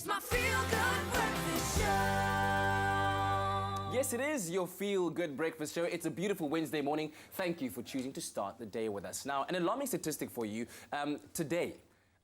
It's my feel-good breakfast show. Yes, it is your feel-good breakfast show. It's a beautiful Wednesday morning. Thank you for choosing to start the day with us. Now, an alarming statistic for you. Today,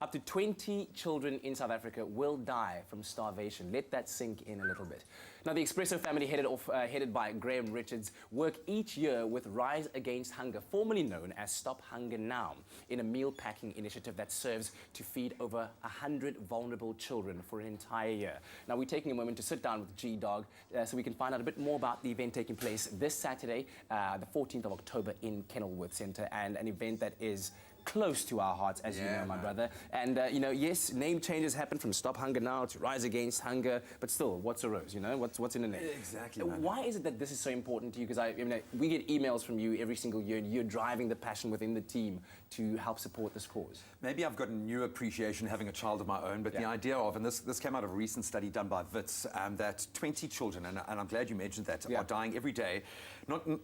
up to 20 children in South Africa will die from starvation. Let that sink in a little bit. Now, the Expresso family, headed by Graeme Richards, work each year with Rise Against Hunger, formerly known as Stop Hunger Now, in a meal packing initiative that serves to feed over 100 vulnerable children for an entire year. Now, we're taking a moment to sit down with G-Dog so we can find out a bit more about the event taking place this Saturday, the 14th of October in Kenilworth Centre, and an event that is close to our hearts, as you know, my brother. And, you know, yes, name changes happen from Stop Hunger Now to Rise Against Hunger, but still, what's a rose, you know? What's in a name? Exactly. Why is it that this is so important to you? Because we get emails from you every single year, and you're driving the passion within the team to help support this cause. Maybe I've got a new appreciation having a child of my own, but the idea of, and this came out of a recent study done by WITS, that 20 children, and I'm glad you mentioned that, are dying every day.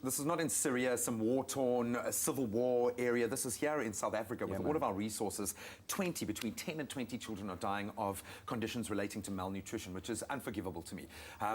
This is not in Syria, some war-torn, civil war area. This is here in South Africa with all of our resources. Between 10 and 20 children are dying of conditions relating to malnutrition, which is unforgivable to me.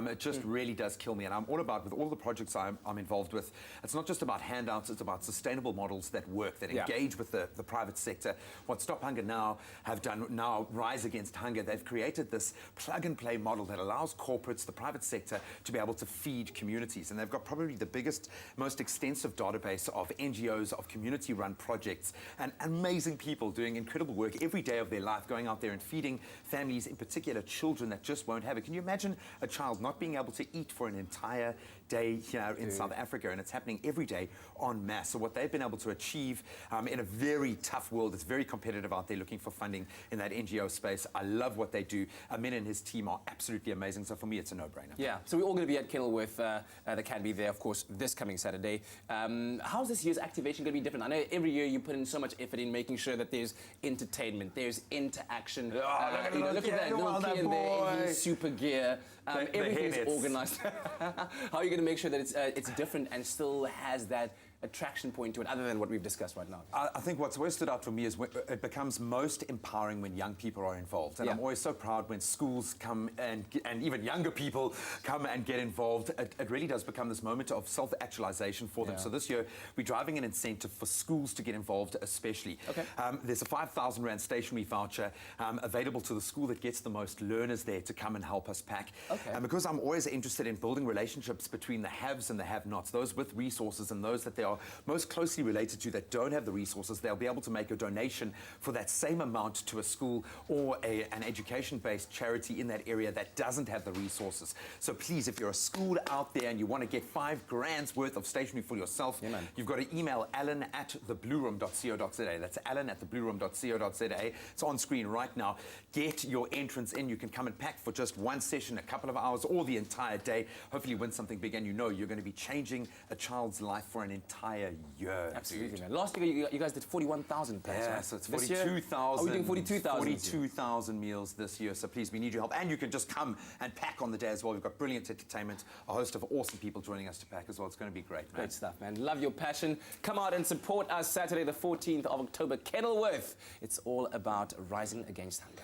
It just really does kill me, and I'm all about, with all the projects I'm involved with, it's not just about handouts, it's about sustainable models that work, that engage with the private sector. What Stop Hunger Now have done, now Rise Against Hunger, they've created this plug-and-play model that allows corporates, the private sector, to be able to feed communities, and they've got probably the biggest, most extensive database of NGOs, of community-run projects, and amazing people doing incredible work every day of their life, going out there and feeding families, in particular children that just won't have it. Can you imagine a child not being able to eat for an entire day here in South Africa? And it's happening every day en masse. So what they've been able to achieve in a very tough world, it's very competitive out there looking for funding in that NGO space. I love what they do. Amin and his team are absolutely amazing. So for me, it's a no-brainer. Yeah, so we're all going to be at Kenilworth. The Can Be there, of course, this coming Saturday. How's this year's activation going to be different? I know every year you put in so much effort in making sure that there's entertainment, there's interaction. Look at that little kid in there in his super gear. Everything's organised. How are you going to make sure that it's different and still has that attraction point to it, other than what we've discussed right now? I think what's always stood out for me is when it becomes most empowering when young people are involved. And I'm always so proud when schools come and even younger people come and get involved. It really does become this moment of self-actualization for them. So this year, we're driving an incentive for schools to get involved especially. There's a 5,000 Rand stationery voucher available to the school that gets the most learners there to come and help us pack. And because I'm always interested in building relationships between the haves and the have-nots, those with resources and those that they are most closely related to that don't have the resources, they'll be able to make a donation for that same amount to a school or an education-based charity in that area that doesn't have the resources. So please, if you're a school out there and you want to get $5,000 worth of stationery for yourself, you've got to email alan@theblueroom.co.za. That's alan@theblueroom.co.za. It's on screen right now. Get your entrance in. You can come and pack for just one session, a couple of hours, or the entire day. Hopefully win something big, and you know you're going to be changing a child's life for an entire year. Absolutely, man. Last year, you guys did 41,000 packs, right? So it's 42,000. Are we doing 42,000? 42,000 meals this year. So please, we need your help. And you can just come and pack on the day as well. We've got brilliant entertainment, a host of awesome people joining us to pack as well. It's going to be great, man. Great stuff, man. Love your passion. Come out and support us Saturday, the 14th of October, Kenilworth. It's all about rising against hunger.